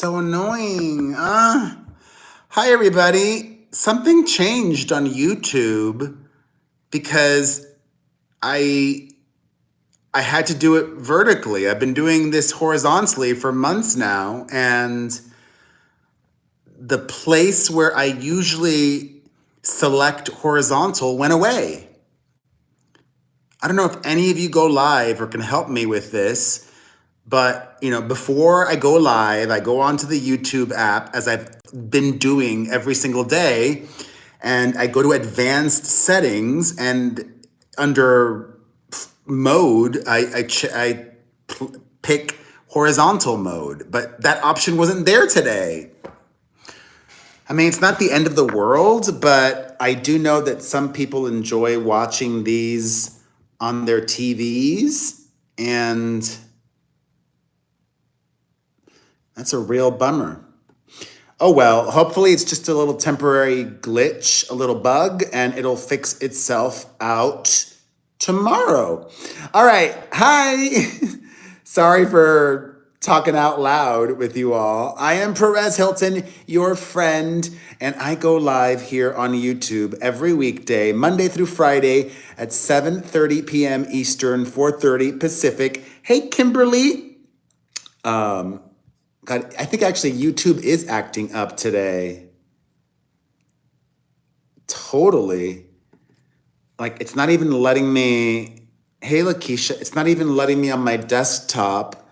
So annoying. Hi, everybody. Something changed on YouTube because I I had to do it vertically. I've been doing this horizontally for months now, and the place where I usually select horizontal went away. I don't know if any of you go live or can help me with this, but before I go live, I go onto the YouTube app as I've been doing every single day, and I go to advanced settings, and under mode, I pick horizontal mode, but that option wasn't there today. I mean, it's not the end of the world, but I do know that some people enjoy watching these on their TVs, and that's a real bummer. Oh well, hopefully it's just a little temporary glitch, a little bug, and it'll fix itself out tomorrow. All right, hi. Sorry for talking out loud with you all. I am Perez Hilton, your friend, and I go live here on YouTube every weekday, Monday through Friday at 7:30 p.m. Eastern, 4:30 Pacific. Hey, Kimberly. God, I think actually YouTube is acting up today. Totally. Like, it's not even letting me, hey, Lakeisha, it's not even letting me on my desktop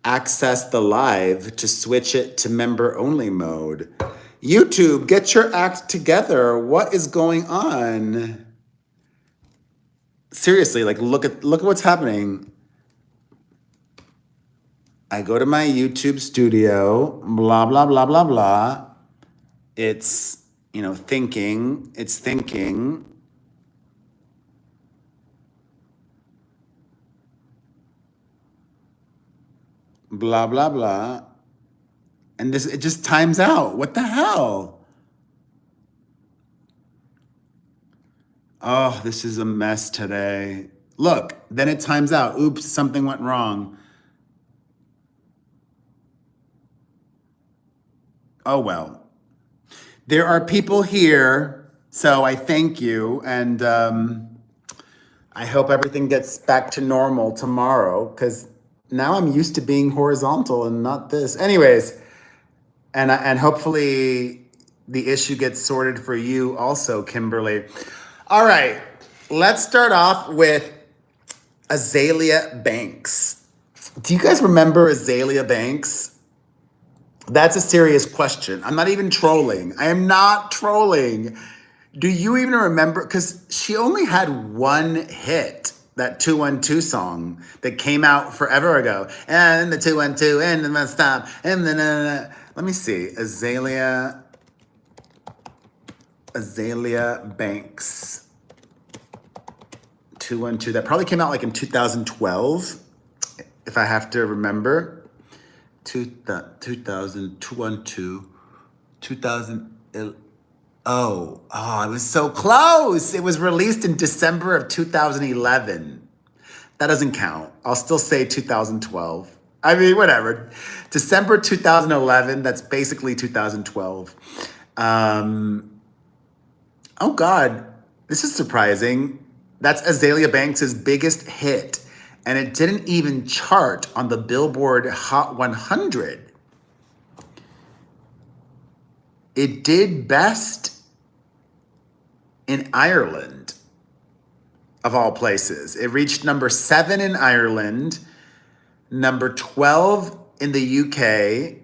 access the live to switch it to member only mode. YouTube, get your act together. What is going on? Seriously, like look at what's happening. I go to my YouTube studio, blah, blah, blah, blah, blah. It's, thinking, it's thinking. Blah, blah, blah. And it just times out. What the hell? Oh, this is a mess today. Look, then it times out. Oops, something went wrong. Oh, well. There are people here, so I thank you, and I hope everything gets back to normal tomorrow, because now I'm used to being horizontal and not this. Anyways, and hopefully the issue gets sorted for you also, Kimberly. All right, let's start off with Azealia Banks. Do you guys remember Azealia Banks? That's a serious question. I'm not even trolling. I am not trolling. Do you even remember? Because she only had one hit, that 212 song that came out forever ago. And the 212, and the stop, and the. Let me see. Azealia Banks. 212. That probably came out like in 2012, if I have to remember. 2000, 2000. I was so close. It was released in December of 2011. That doesn't count. I'll still say 2012. I mean, whatever. December 2011, that's basically 2012. Oh God, this is surprising. That's Azealia Banks' biggest hit, and it didn't even chart on the Billboard Hot 100. It did best in Ireland, of all places. It reached number 7 in Ireland, number 12 in the UK.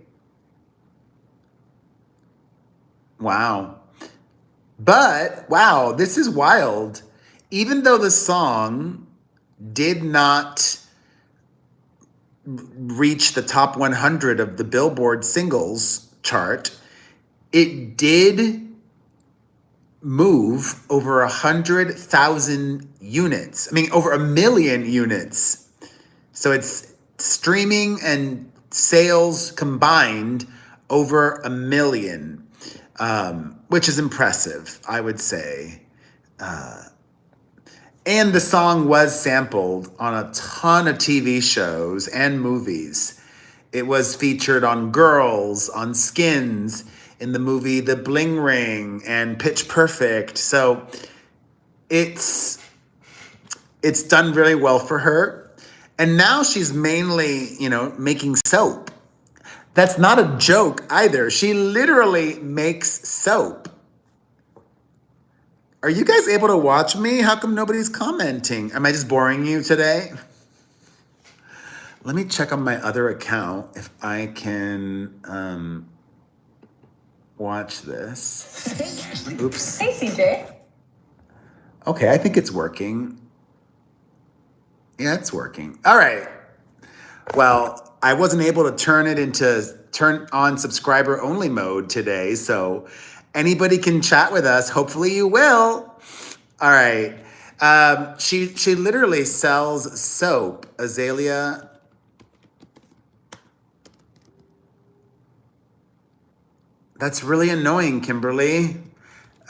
Wow. But, wow, this is wild. Even though the song did not reach the top 100 of the Billboard singles chart, it did move over 100,000 units. I mean, over 1 million units. So it's streaming and sales combined over 1 million, which is impressive, I would say. And the song was sampled on a ton of TV shows and movies. It was featured on Girls, on Skins, in the movie The Bling Ring, and Pitch Perfect. So it's done really well for her. And now she's mainly, making soap. That's not a joke either. She literally makes soap. Are you guys able to watch me? How come nobody's commenting? Am I just boring you today? Let me check on my other account if I can watch this. Oops. Hey, CJ. Okay, I think it's working. Yeah, it's working. All right. Well, I wasn't able to turn on subscriber only mode today, so anybody can chat with us. Hopefully you will. All right. She literally sells soap. Azealia. That's really annoying, Kimberly.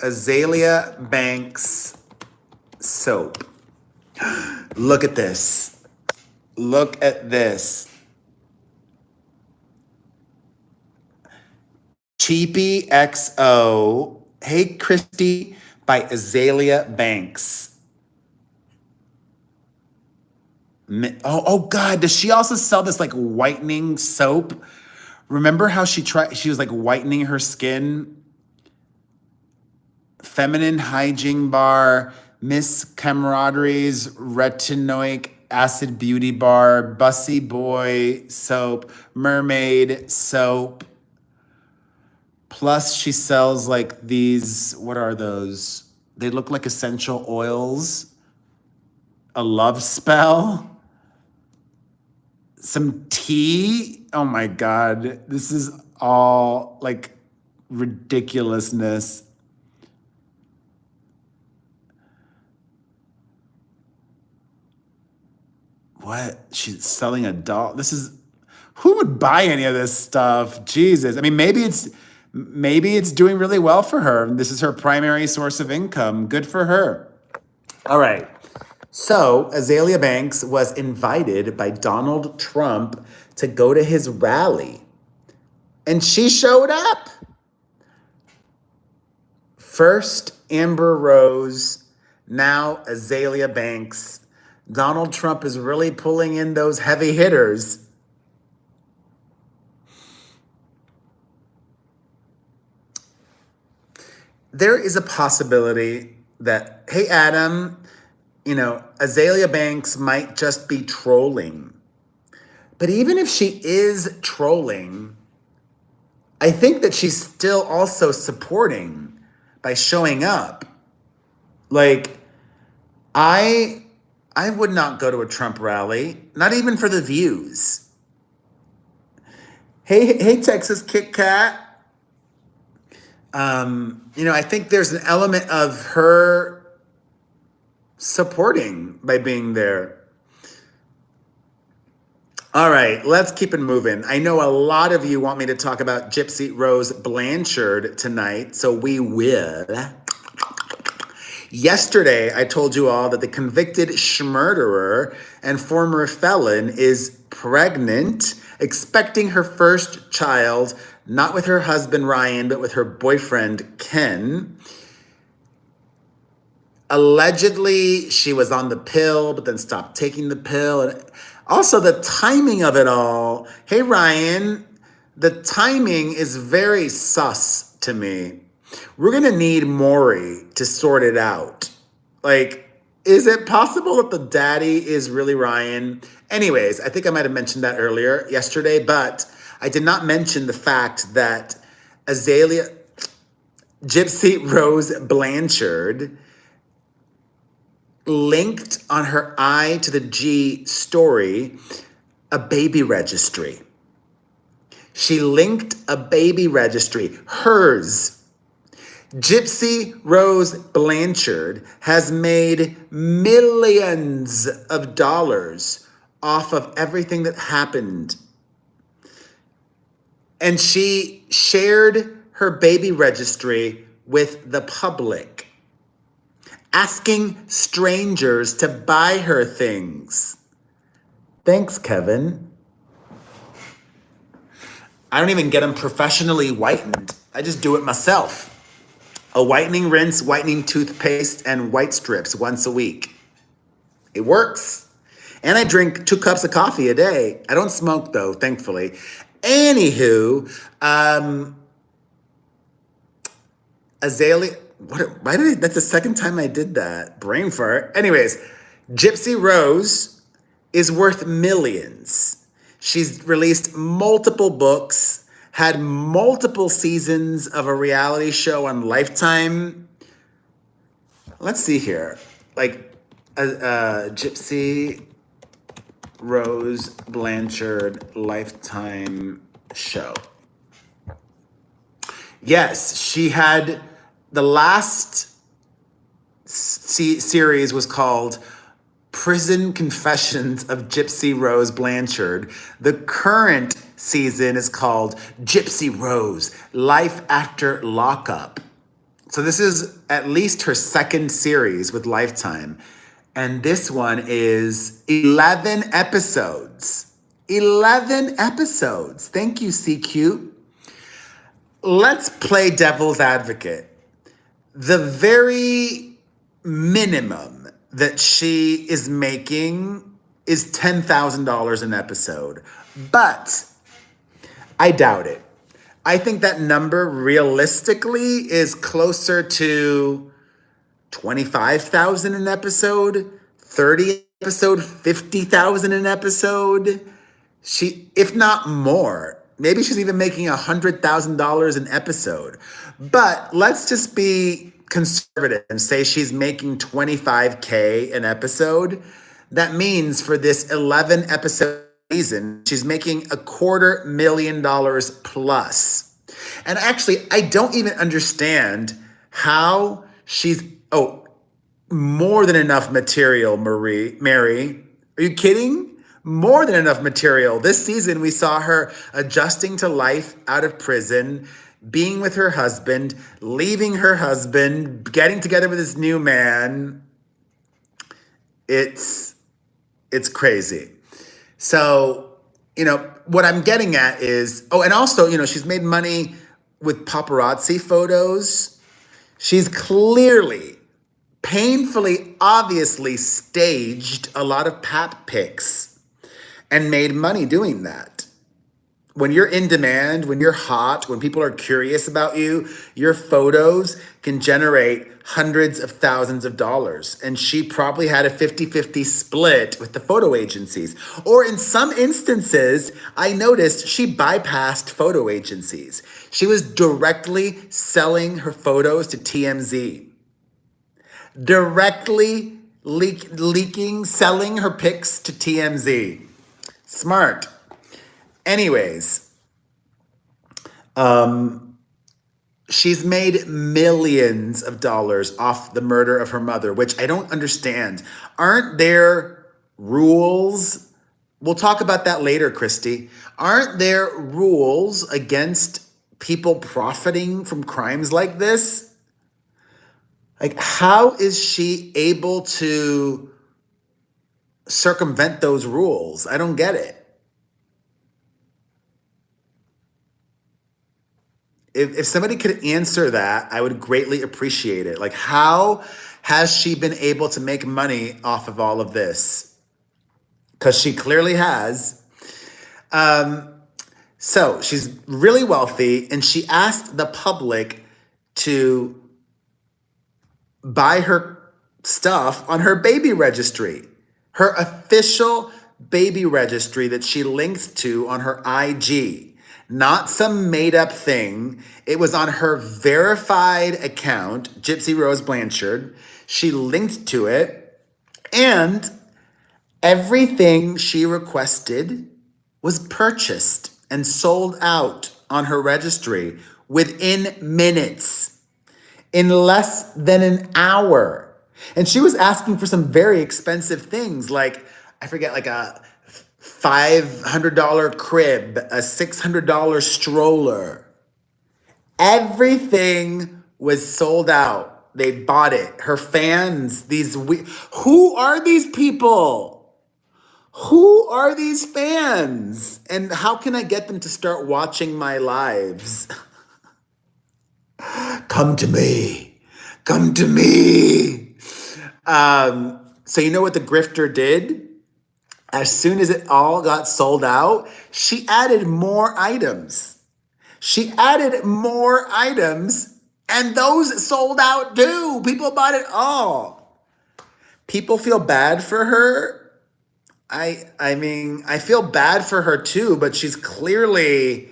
Azealia Banks soap. Look at this. Look at this. Cheapy XO. Hey, Christy by Azealia Banks. Oh God, does she also sell this like whitening soap? Remember how she was like whitening her skin? Feminine Hygiene Bar, Miss Camaraderie's Retinoic Acid Beauty Bar, Bussy Boy soap, Mermaid soap. Plus she sells like these, what are those? They look like essential oils. A love spell. Some tea. Oh my God. This is all like ridiculousness. What? She's selling a doll. Who would buy any of this stuff? Jesus. I mean, maybe it's doing really well for her. This is her primary source of income. Good for her. All right. So Azealia Banks was invited by Donald Trump to go to his rally. And she showed up. First Amber Rose, now Azealia Banks. Donald Trump is really pulling in those heavy hitters. There is a possibility that, hey, Adam, Azealia Banks might just be trolling. But even if she is trolling, I think that she's still also supporting by showing up. Like, I would not go to a Trump rally, not even for the views. Hey, Texas Kit Kat. I think there's an element of her supporting by being there. All right, let's keep it moving. I know a lot of you want me to talk about Gypsy Rose Blanchard tonight, so we will. Yesterday, I told you all that the convicted schmurderer and former felon is pregnant, expecting her first child, not with her husband Ryan, but with her boyfriend Ken. Allegedly, she was on the pill, but then stopped taking the pill. And also, the timing of it all. Hey, Ryan, the timing is very sus to me. We're going to need Maury to sort it out. Like, is it possible that the daddy is really Ryan? Anyways, I think I might have mentioned that earlier yesterday, but I did not mention the fact that Gypsy Rose Blanchard linked on her I to the G story a baby registry. She linked a baby registry, hers. Gypsy Rose Blanchard has made millions of dollars off of everything that happened. And she shared her baby registry with the public, asking strangers to buy her things. Thanks, Kevin. I don't even get them professionally whitened. I just do it myself. A whitening rinse, whitening toothpaste, and white strips once a week. It works. And I drink 2 cups of coffee a day. I don't smoke though, thankfully. Anywho, Azealia, that's the second time I did that. Brain fart. Anyways, Gypsy Rose is worth millions. She's released multiple books, had multiple seasons of a reality show on Lifetime. Let's see here. Like, Gypsy Rose Blanchard Lifetime show. Yes, she had the last series was called Prison Confessions of Gypsy Rose Blanchard. The current season is called Gypsy Rose Life After Lockup. So this is at least her second series with Lifetime. And this one is 11 episodes. 11 episodes. Thank you, CQ. Let's play devil's advocate. The very minimum that she is making is $10,000 an episode. But I doubt it. I think that number realistically is closer to 25,000 an episode, 30 episode, 50,000 an episode. If not more, maybe she's even making $100,000 an episode. But let's just be conservative and say she's making $25K an episode. That means for this 11 episode season, she's making $250,000 plus. And actually, I don't even understand how she's, more than enough material, Mary. Are you kidding? More than enough material. This season, we saw her adjusting to life out of prison, being with her husband, leaving her husband, getting together with this new man. It's crazy. So, what I'm getting at is, and also, she's made money with paparazzi photos. She's clearly, painfully, obviously staged a lot of pap pics and made money doing that. When you're in demand, when you're hot, when people are curious about you, your photos can generate hundreds of thousands of dollars. And she probably had a 50-50 split with the photo agencies. Or in some instances, I noticed she bypassed photo agencies. She was directly selling her photos to TMZ. Directly selling her pics to TMZ. Smart. Anyways, she's made millions of dollars off the murder of her mother, which I don't understand. Aren't there rules? We'll talk about that later, Christy. Aren't there rules against people profiting from crimes like this? Like, how is she able to circumvent those rules? I don't get it. If somebody could answer that, I would greatly appreciate it. Like, how has she been able to make money off of all of this? Because she clearly has. So she's really wealthy, and she asked the public to buy her stuff on her baby registry, her official baby registry that she linked to on her IG. Not some made up thing. It was on her verified account, Gypsy Rose Blanchard. She linked to it, and everything she requested was purchased and sold out on her registry within minutes, in less than an hour. And she was asking for some very expensive things, like, I forget, like a $500 crib, a $600 stroller. Everything was sold out. They bought it. Her fans, who are these people? Who are these fans? And how can I get them to start watching my lives? Come to me. Come to me. So you know what the grifter did? As soon as it all got sold out, she added more items. She added more items, and those sold out too. People bought it all. People feel bad for her. I mean, I feel bad for her too, but she's clearly,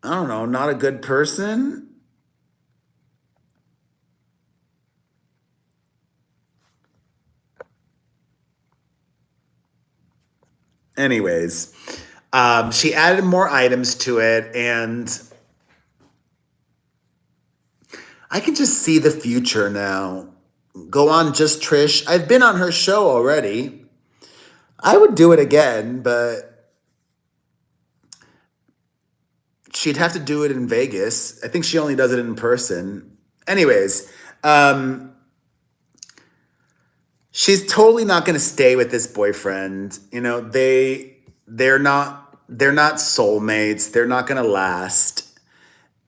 I don't know, not a good person. Anyways, she added more items to it, and I can just see the future now. Go on, Just Trish. I've been on her show already. I would do it again, but she'd have to do it in Vegas. I think she only does it in person. Anyways, she's totally not going to stay with this boyfriend. You know, they're not soulmates. They're not going to last.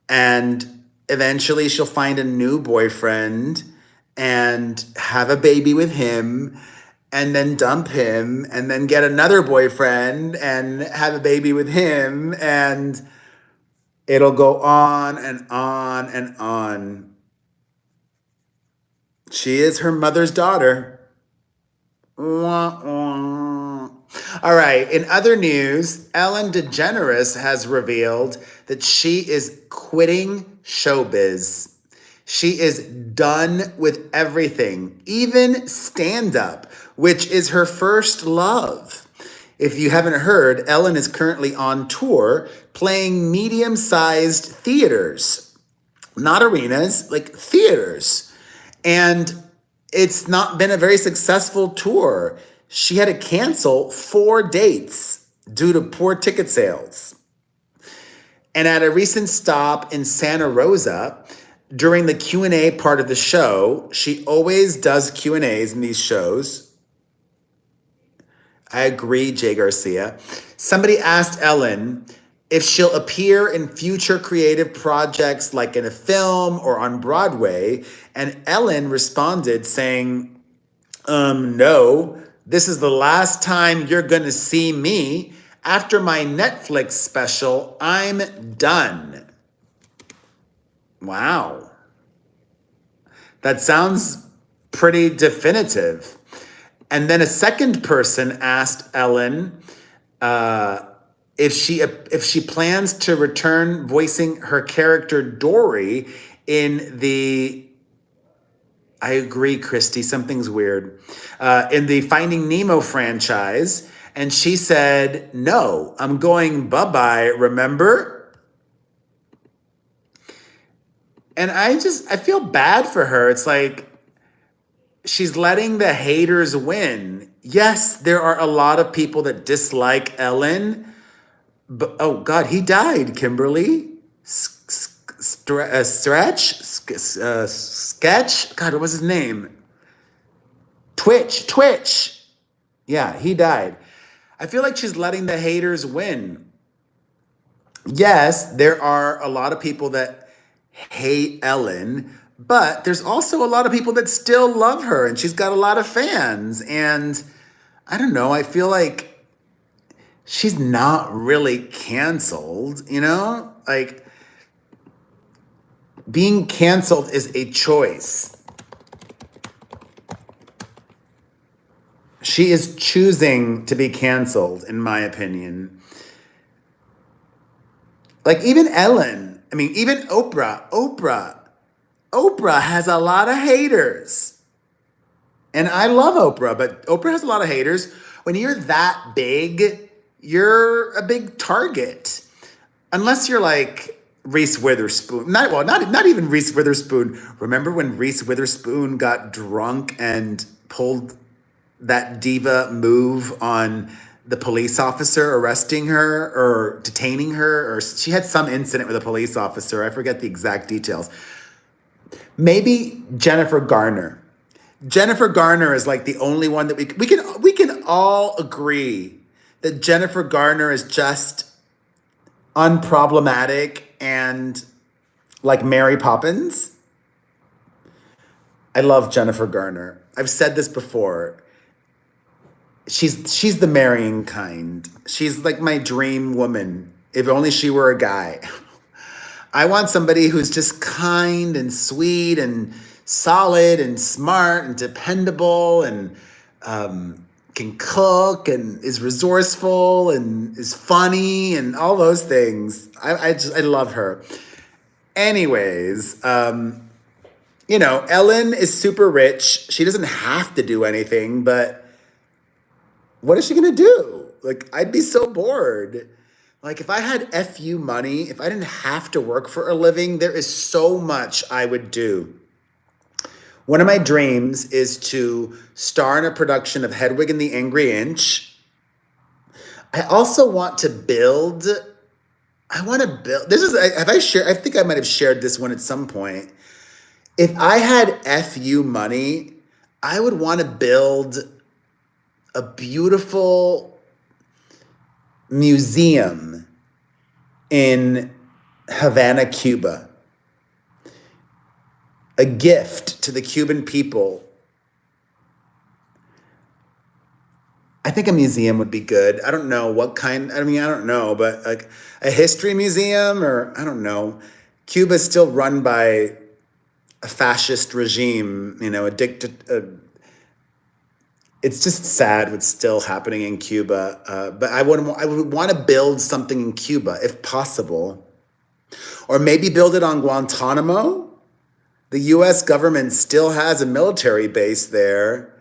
And eventually she'll find a new boyfriend and have a baby with him and then dump him and then get another boyfriend and have a baby with him, and it'll go on and on and on. She is her mother's daughter. Wah, wah. All right. In other news, Ellen DeGeneres has revealed that she is quitting showbiz. She is done with everything, even stand-up, which is her first love. If you haven't heard, Ellen is currently on tour playing medium-sized theaters, not arenas, like theaters. And it's not been a very successful tour. She had to cancel 4 dates due to poor ticket sales. And at a recent stop in Santa Rosa, during the Q&A part of the show, she always does Q&As in these shows. I agree, Jay Garcia. Somebody asked Ellen if she'll appear in future creative projects like in a film or on Broadway. And Ellen responded saying, no, this is the last time you're going to see me. After my Netflix special, I'm done. Wow. That sounds pretty definitive. And then a second person asked Ellen if she plans to return voicing her character Dory in the, I agree, Christy, something's weird, in the Finding Nemo franchise. And she said, no, I'm going bye-bye, remember? And I feel bad for her. It's like she's letting the haters win. Yes, there are a lot of people that dislike Ellen, but oh God, he died, Kimberly. Sketch? God, what was his name? Twitch. Yeah, he died. I feel like she's letting the haters win. Yes, there are a lot of people that hate Ellen, but there's also a lot of people that still love her, and she's got a lot of fans. And I don't know, I feel like she's not really canceled, you know? Like, being canceled is a choice. She is choosing to be canceled, in my opinion. Like, even Ellen, I mean, even Oprah has a lot of haters. And I love Oprah, but Oprah has a lot of haters. When you're that big, you're a big target. Unless you're like Reese Witherspoon. Not even Reese Witherspoon. Remember when Reese Witherspoon got drunk and pulled that diva move on the police officer arresting her or detaining her, or she had some incident with a police officer. I forget the exact details. Maybe Jennifer Garner. Jennifer Garner is like the only one that we can all agree that Jennifer Garner is just unproblematic and like Mary Poppins. I love Jennifer Garner. I've said this before. She's the marrying kind. She's like my dream woman. If only she were a guy. I want somebody who's just kind and sweet and solid and smart and dependable and can cook and is resourceful and is funny and all those things. I love her. Anyways, Ellen is super rich. She doesn't have to do anything, but what is she gonna do? Like, I'd be so bored. Like, if I had FU money, if I didn't have to work for a living, there is so much I would do. One of my dreams is to star in a production of Hedwig and the Angry Inch. I also want to build. I want to build. Have I shared? I think I might have shared this one at some point. If I had FU money, I would want to build a beautiful museum in Havana, Cuba. A gift to the Cuban people. I think a museum would be good. I don't know what kind. I mean, I don't know, but like a history museum, or I don't know. Cuba's still run by a fascist regime, it's just sad what's still happening in Cuba. But I would want to build something in Cuba if possible. Or maybe build it on Guantanamo. The US government still has a military base there.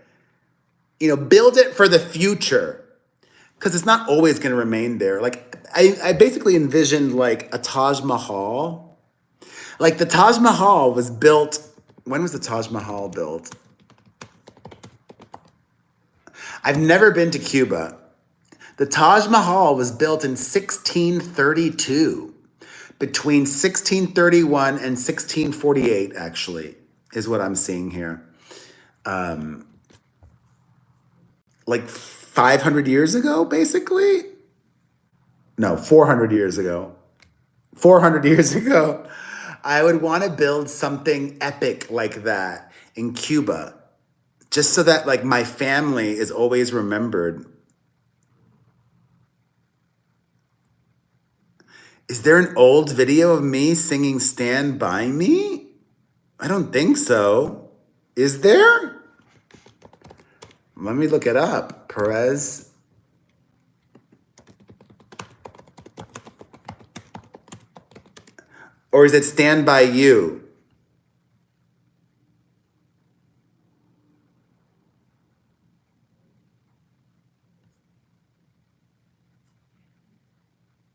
Build it for the future. Because it's not always going to remain there. Like, I basically envisioned like a Taj Mahal. Like the Taj Mahal was built. When was the Taj Mahal built? I've never been to Cuba. The Taj Mahal was built in 1632. Between 1631 and 1648, actually, is what I'm seeing here. Like 500 years ago, basically? No, 400 years ago. 400 years ago. I would want to build something epic like that in Cuba. Just so that like my family is always remembered. Is there an old video of me singing Stand By Me? I don't think so. Is there? Let me look it up. Perez. Or is it Stand By You?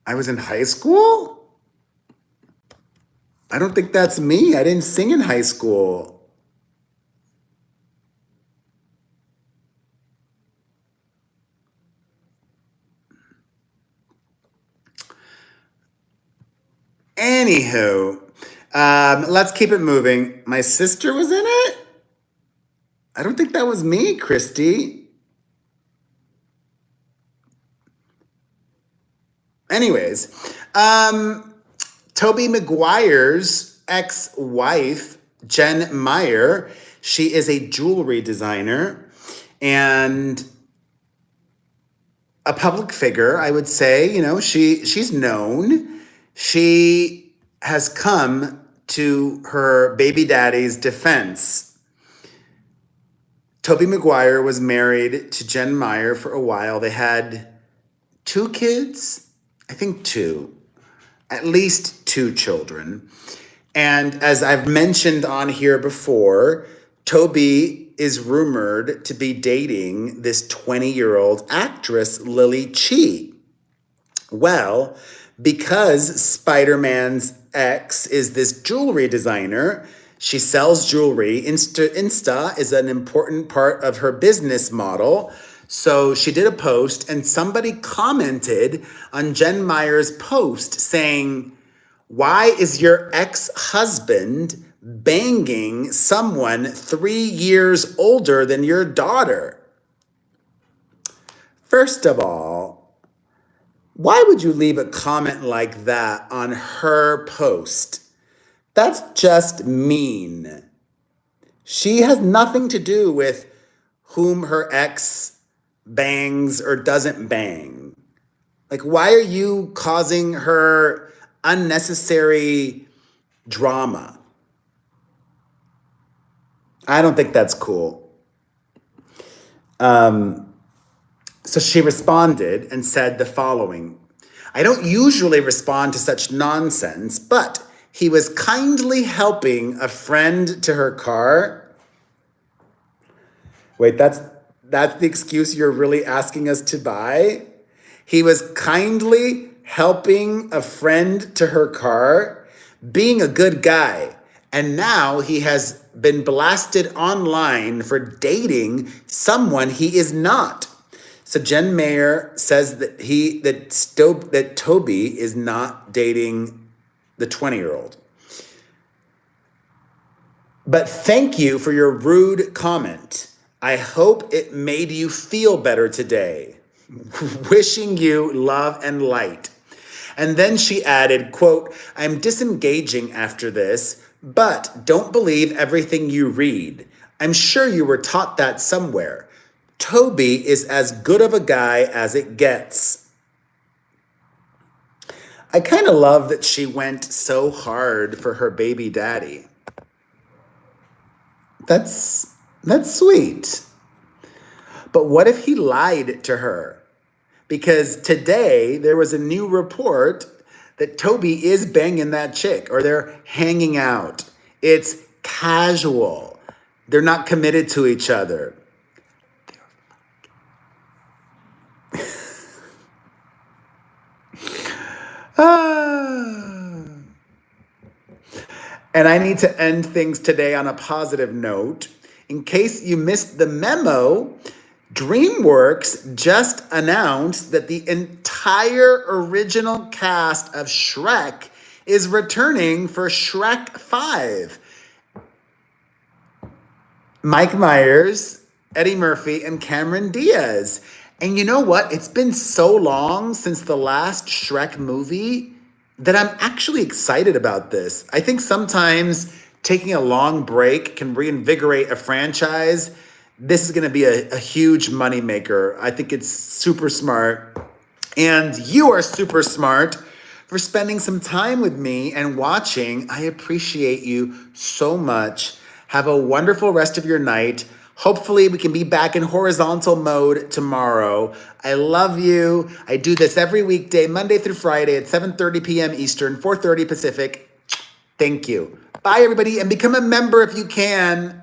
I was in high school? I don't think that's me. I didn't sing in high school. Anywho, let's keep it moving. My sister was in it? I don't think that was me, Christy. Anyways, Toby Maguire's ex-wife, Jen Meyer, she is a jewelry designer and a public figure, I would say. She's known. She has come to her baby daddy's defense. Toby Maguire was married to Jen Meyer for a while. They had 2 kids. I think 2, at least 2 children. And as I've mentioned on here before, Toby is rumored to be dating this 20-year-old actress, Lily Chi. Well, because Spider-Man's ex is this jewelry designer, she sells jewelry. Insta is an important part of her business model. So she did a post and somebody commented on Jen Meyer's post saying, "Why is your ex-husband banging someone 3 years older than your daughter? First of all, why would you leave a comment like that on her post? That's just mean. She has nothing to do with whom her ex bangs or doesn't bang. Like, why are you causing her unnecessary drama? I don't think that's cool. So she responded and said the following: I don't usually respond to such nonsense, but he was kindly helping a friend to her car. Wait, that's the excuse you're really asking us to buy? He was kindly helping a friend to her car, being a good guy. And now he has been blasted online for dating someone he is not. So Jen Mayer says that Toby is not dating the 20-year-old. But thank you for your rude comment. I hope it made you feel better today. Wishing you love and light. And then she added, quote, I'm disengaging after this, but don't believe everything you read. I'm sure you were taught that somewhere. Toby is as good of a guy as it gets. I kind of love that she went so hard for her baby daddy. That's sweet. But what if he lied to her? Because today there was a new report that Toby is banging that chick, or they're hanging out. It's casual. They're not committed to each other. And I need to end things today on a positive note. In case you missed the memo, DreamWorks just announced that the entire original cast of Shrek is returning for Shrek 5. Mike Myers, Eddie Murphy, and Cameron Diaz. And you know what? It's been so long since the last Shrek movie that I'm actually excited about this. I think sometimes taking a long break can reinvigorate a franchise. This is going to be a huge moneymaker. I think it's super smart. And you are super smart for spending some time with me and watching. I appreciate you so much. Have a wonderful rest of your night. Hopefully we can be back in horizontal mode tomorrow. I love you. I do this every weekday, Monday through Friday at 7:30 p.m. Eastern, 4:30 Pacific. Thank you. Bye, everybody, and become a member if you can.